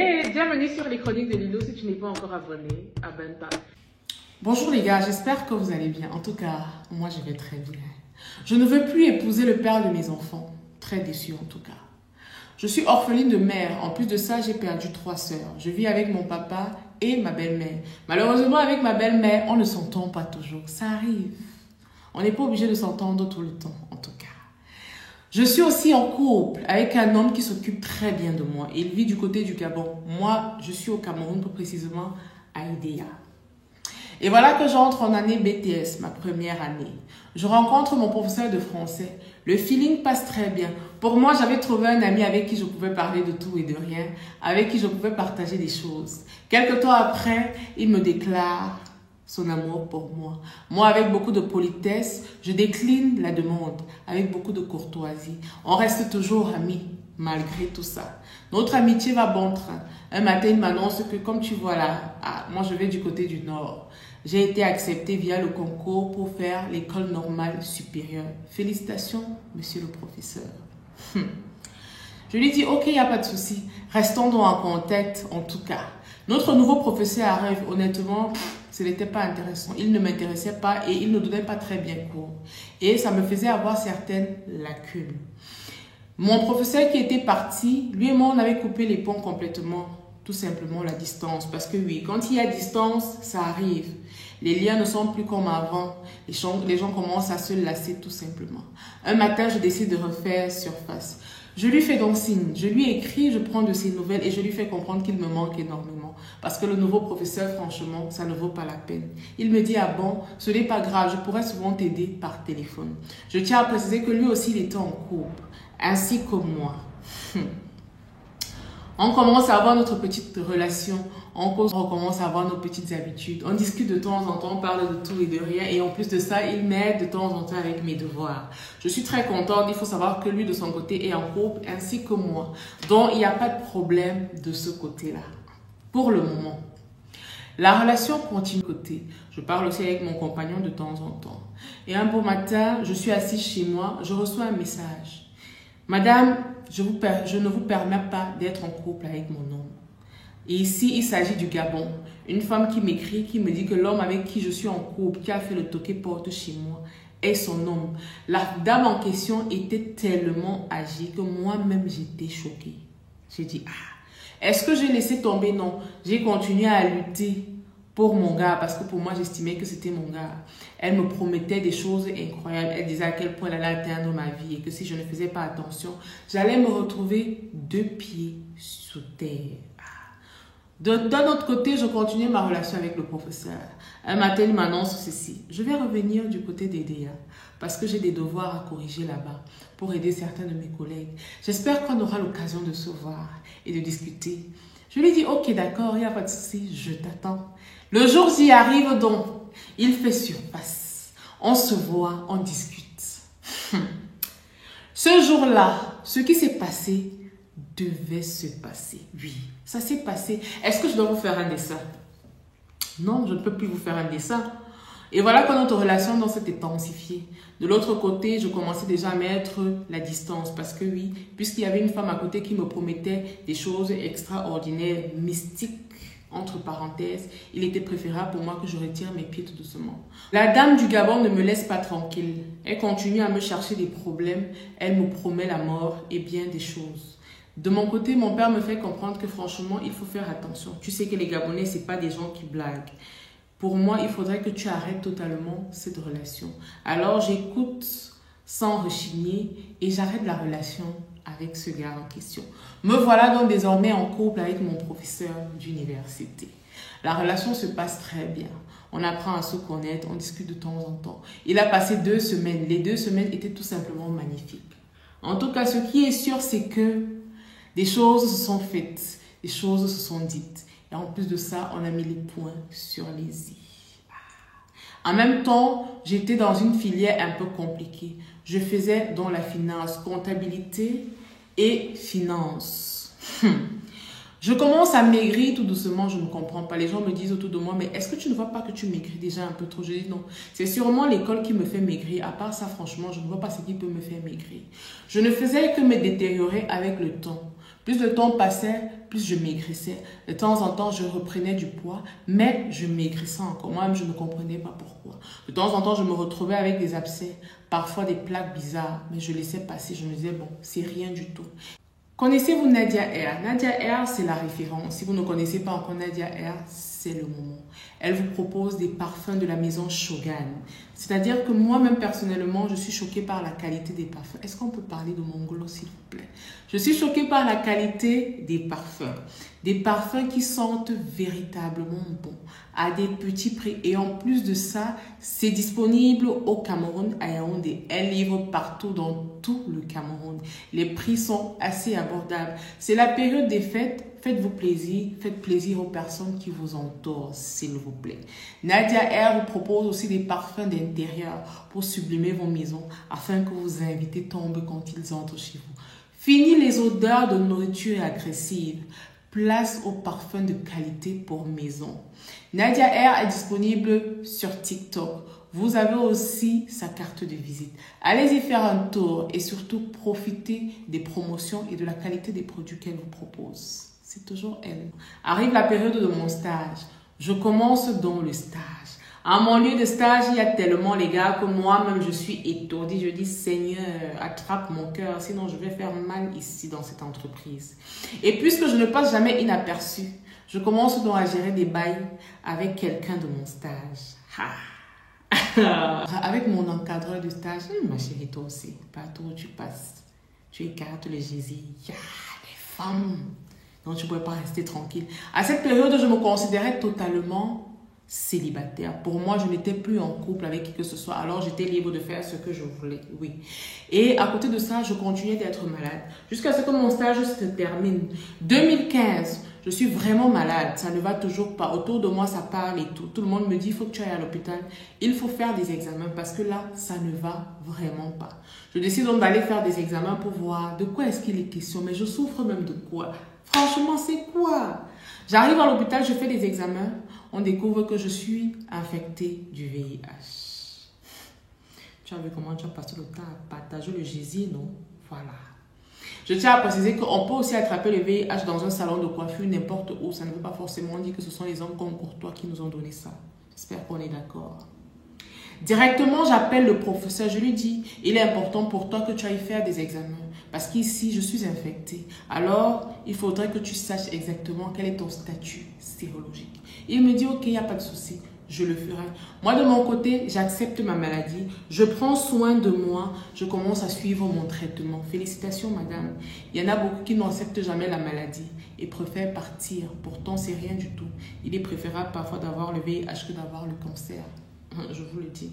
Et bienvenue sur les chroniques de Lilo. Si tu n'es pas encore abonné, abonne-toi. Bonjour les gars, j'espère que vous allez bien. En tout cas, moi je vais très bien. Je ne veux plus épouser le père de mes enfants. Très déçue en tout cas. Je suis orpheline de mère. En plus de ça, j'ai perdu 3 sœurs. Je vis avec mon papa et ma belle-mère. Malheureusement, avec ma belle-mère, on ne s'entend pas toujours. Ça arrive. On n'est pas obligé de s'entendre tout le temps, en tout cas. Je suis aussi en couple avec un homme qui s'occupe très bien de moi. Il vit du côté du Gabon. Moi, je suis au Cameroun, plus précisément à Idéa. Et voilà que j'entre en année BTS, ma première année. Je rencontre mon professeur de français. Le feeling passe très bien. Pour moi, j'avais trouvé un ami avec qui je pouvais parler de tout et de rien, avec qui je pouvais partager des choses. Quelque temps après, il me déclare son amour pour moi. Moi, avec beaucoup de politesse, je décline la demande, avec beaucoup de courtoisie. On reste toujours amis, malgré tout ça. Notre amitié va bon train. Un matin, il m'annonce que, comme tu vois là, moi je vais du côté du Nord. J'ai été acceptée via le concours pour faire l'école normale supérieure. Félicitations, monsieur le professeur. Je lui dis, ok, il n'y a pas de souci. Restons donc en contact, en tout cas. Notre nouveau professeur arrive, honnêtement, ce n'était pas intéressant. Il ne m'intéressait pas et il ne donnait pas très bien cours. Et ça me faisait avoir certaines lacunes. Mon professeur qui était parti, lui et moi, on avait coupé les ponts complètement. Tout simplement la distance. Parce que oui, quand il y a distance, ça arrive. Les liens ne sont plus comme avant. Les gens commencent à se lasser tout simplement. Un matin, je décide de refaire surface. Je lui fais donc signe. Je lui écris, je prends de ses nouvelles et je lui fais comprendre qu'il me manque énormément. Parce que le nouveau professeur, franchement, ça ne vaut pas la peine. Il me dit, ah bon, ce n'est pas grave, je pourrais souvent t'aider par téléphone. Je tiens à préciser que lui aussi, il était en couple, ainsi que moi. On commence à avoir notre petite relation, on commence à avoir nos petites habitudes. On discute de temps en temps, on parle de tout et de rien. Et en plus de ça, il m'aide de temps en temps avec mes devoirs. Je suis très contente. Il faut savoir que lui, de son côté, est en couple ainsi que moi. Donc, il n'y a pas de problème de ce côté-là. Pour le moment. La relation continue de côté. Je parle aussi avec mon compagnon de temps en temps. Et un beau matin, je suis assise chez moi, je reçois un message. Madame, je ne vous permets pas d'être en couple avec mon homme. Et ici, il s'agit du Gabon. Une femme qui m'écrit, qui me dit que l'homme avec qui je suis en couple, qui a fait le toqué-porte chez moi, est son homme. La dame en question était tellement âgée que moi-même, j'étais choquée. J'ai dit, est-ce que j'ai laissé tomber? Non. J'ai continué à lutter pour mon gars, parce que pour moi, j'estimais que c'était mon gars. Elle me promettait des choses incroyables. Elle disait à quel point elle allait atteindre ma vie et que si je ne faisais pas attention, j'allais me retrouver 2 pieds sous terre. D'un autre côté, je continuais ma relation avec le professeur. Un matin, il m'annonce ceci. Je vais revenir du côté d'Idéa parce que j'ai des devoirs à corriger là-bas pour aider certains de mes collègues. J'espère qu'on aura l'occasion de se voir et de discuter. Je lui dis, ok, d'accord, il n'y a pas de souci, je t'attends. Le jour j'y arrive donc, il fait surface. On se voit, on discute. Ce jour-là, ce qui s'est passé devait se passer. Oui, ça s'est passé. Est-ce que je dois vous faire un dessin? Non, je ne peux plus vous faire un dessin. Et voilà que notre relation s'est intensifiée. De l'autre côté, je commençais déjà à mettre la distance parce que oui, puisqu'il y avait une femme à côté qui me promettait des choses extraordinaires, mystiques, entre parenthèses, il était préférable pour moi que je retire mes pieds tout doucement. La dame du Gabon ne me laisse pas tranquille. Elle continue à me chercher des problèmes. Elle me promet la mort et bien des choses. De mon côté, mon père me fait comprendre que franchement, il faut faire attention. Tu sais que les Gabonais, ce n'est pas des gens qui blaguent. Pour moi, il faudrait que tu arrêtes totalement cette relation. Alors, j'écoute sans rechigner et j'arrête la relation avec ce gars en question. Me voilà donc désormais en couple avec mon professeur d'université. La relation se passe très bien. On apprend à se connaître, on discute de temps en temps. Il a passé 2 semaines. Les 2 semaines étaient tout simplement magnifiques. En tout cas, ce qui est sûr, c'est que des choses se sont faites, des choses se sont dites. Et en plus de ça, on a mis les points sur les i. En même temps, j'étais dans une filière un peu compliquée. Je faisais dans la finance, comptabilité et finance. Je commence à maigrir tout doucement, je ne comprends pas. Les gens me disent autour de moi, mais est-ce que tu ne vois pas que tu maigris déjà un peu trop? Je dis non, c'est sûrement l'école qui me fait maigrir. À part ça, franchement, je ne vois pas ce qui peut me faire maigrir. Je ne faisais que me détériorer avec le temps. Plus le temps passait, plus je maigrissais. De temps en temps, je reprenais du poids, mais je maigrissais encore. Moi-même, je ne comprenais pas pourquoi. De temps en temps, je me retrouvais avec des abcès, parfois des plaques bizarres, mais je laissais passer. Je me disais, bon, c'est rien du tout. Connaissez-vous Nadia Air? Nadia Air, c'est la référence. Si vous ne connaissez pas encore Nadia Air, c'est le moment. Elle vous propose des parfums de la maison Shogun. C'est-à-dire que moi-même, personnellement, je suis choquée par la qualité des parfums. Est-ce qu'on peut parler de mon gloss, s'il vous plaît? Je suis choquée par la qualité des parfums. Des parfums qui sentent véritablement bon, à des petits prix. Et en plus de ça, c'est disponible au Cameroun, à Yaoundé. Elle livre partout dans tout le Cameroun. Les prix sont assez abordables. C'est la période des fêtes. Faites-vous plaisir, faites plaisir aux personnes qui vous entourent, s'il vous plaît. Nadia Air vous propose aussi des parfums d'intérieur pour sublimer vos maisons afin que vos invités tombent quand ils entrent chez vous. Fini les odeurs de nourriture agressive. Place aux parfums de qualité pour maison. Nadia Air est disponible sur TikTok. Vous avez aussi sa carte de visite. Allez-y faire un tour et surtout profitez des promotions et de la qualité des produits qu'elle vous propose. C'est toujours elle. Arrive la période de mon stage. Je commence dans le stage. À mon lieu de stage, il y a tellement les gars que moi-même je suis étourdie. Je dis Seigneur, attrape mon cœur, sinon je vais faire mal ici dans cette entreprise. Et puisque je ne passe jamais inaperçu, je commence donc à gérer des bails avec quelqu'un de mon stage. Avec mon encadreur de stage, ma chérie, toi aussi, partout où tu passes, tu écartes les gésiers. Les femmes. Donc, tu ne pouvais pas rester tranquille. À cette période, je me considérais totalement célibataire. Pour moi, je n'étais plus en couple avec qui que ce soit. Alors, j'étais libre de faire ce que je voulais. Oui. Et à côté de ça, je continuais d'être malade. Jusqu'à ce que mon stage se termine. 2015, je suis vraiment malade. Ça ne va toujours pas. Autour de moi, ça parle et tout. Tout le monde me dit, il faut que tu ailles à l'hôpital. Il faut faire des examens parce que là, ça ne va vraiment pas. Je décide donc d'aller faire des examens pour voir de quoi est-ce qu'il est question. Mais je souffre même de quoi? Franchement, c'est quoi? J'arrive à l'hôpital, je fais des examens. On découvre que je suis infectée du VIH. Tu as vu comment tu as passé le temps à partager le gésier, non? Voilà. Je tiens à préciser qu'on peut aussi attraper le VIH dans un salon de coiffure, n'importe où. Ça ne veut pas forcément dire que ce sont les hommes comme Courtois qui nous ont donné ça. J'espère qu'on est d'accord. Directement, j'appelle le professeur. Je lui dis, il est important pour toi que tu ailles faire des examens. Parce qu'ici, je suis infectée. Alors, il faudrait que tu saches exactement quel est ton statut sérologique. Il me dit, ok, il n'y a pas de souci. Je le ferai. Moi, de mon côté, j'accepte ma maladie. Je prends soin de moi. Je commence à suivre mon traitement. Félicitations, madame. Il y en a beaucoup qui n'acceptent jamais la maladie et préfèrent partir. Pourtant, c'est rien du tout. Il est préférable parfois d'avoir le VIH que d'avoir le cancer. Je vous le dis.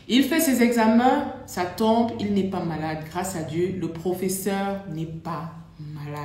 Il fait ses examens, ça tombe, il n'est pas malade. Grâce à Dieu, le professeur n'est pas malade.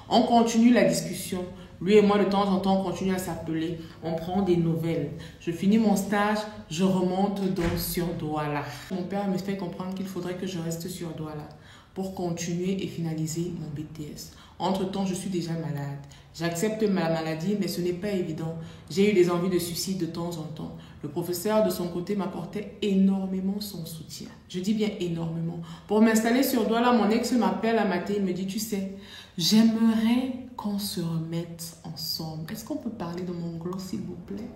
On continue la discussion. Lui et moi, de temps en temps, on continue à s'appeler. On prend des nouvelles. Je finis mon stage, je remonte donc sur Douala. Mon père me fait comprendre qu'il faudrait que je reste sur Douala pour continuer et finaliser mon BTS. Entre-temps, je suis déjà malade. J'accepte ma maladie, mais ce n'est pas évident. J'ai eu des envies de suicide de temps en temps. Le professeur, de son côté, m'apportait énormément son soutien. Je dis bien énormément. Pour m'installer sur Douala, mon ex m'appelle un matin et me dit, tu sais, j'aimerais qu'on se remette ensemble. Est-ce qu'on peut parler de mon gloss, s'il vous plaît?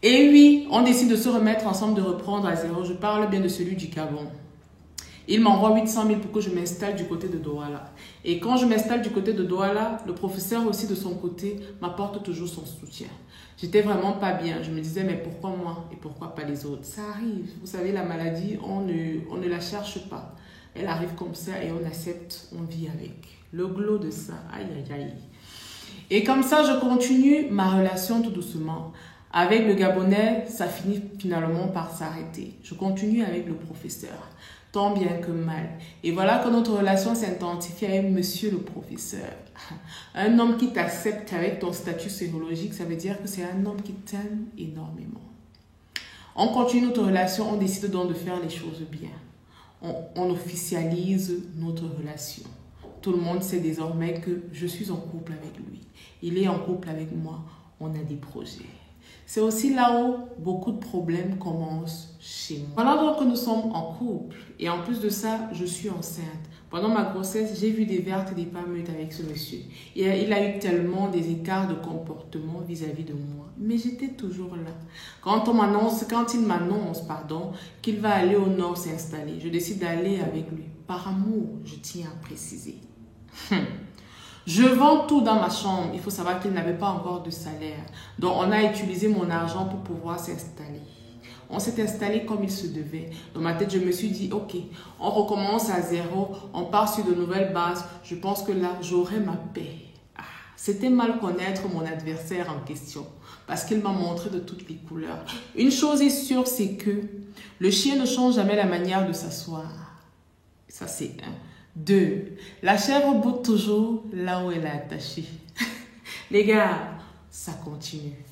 Et oui, on décide de se remettre ensemble, de reprendre à zéro. Je parle bien de celui du Gabon. Il m'envoie 800 000 pour que je m'installe du côté de Douala. Et quand je m'installe du côté de Douala, le professeur aussi de son côté m'apporte toujours son soutien. J'étais vraiment pas bien. Je me disais, mais pourquoi moi et pourquoi pas les autres? Ça arrive. Vous savez, la maladie, on ne la cherche pas. Elle arrive comme ça et on accepte, on vit avec. Le glow de ça, aïe aïe aïe. Et comme ça, je continue ma relation tout doucement. Avec le Gabonais, ça finit finalement par s'arrêter. Je continue avec le professeur. Tant bien que mal. Et voilà que notre relation s'intensifie avec monsieur le professeur. Un homme qui t'accepte avec ton statut sérologique, ça veut dire que c'est un homme qui t'aime énormément. On continue notre relation, on décide donc de faire les choses bien. On officialise notre relation. Tout le monde sait désormais que je suis en couple avec lui. Il est en couple avec moi. On a des projets. C'est aussi là où beaucoup de problèmes commencent chez moi. Voilà donc que nous sommes en couple. Et en plus de ça, je suis enceinte. Pendant ma grossesse, j'ai vu des vertes et des pas mûres avec ce monsieur. Et il a eu tellement des écarts de comportement vis-à-vis de moi. Mais j'étais toujours là. Quand il m'annonce, qu'il va aller au nord s'installer, je décide d'aller avec lui. Par amour, je tiens à préciser. Je vends tout dans ma chambre. Il faut savoir qu'il n'avait pas encore de salaire. Donc, on a utilisé mon argent pour pouvoir s'installer. On s'est installé comme il se devait. Dans ma tête, je me suis dit, ok, on recommence à zéro. On part sur de nouvelles bases. Je pense que là, j'aurai ma paix. C'était mal connaître mon adversaire en question. Parce qu'il m'a montré de toutes les couleurs. Une chose est sûre, c'est que le chien ne change jamais la manière de s'asseoir. Ça, c'est un. 2. La chèvre botte toujours là où elle est attachée. Les gars, ça continue.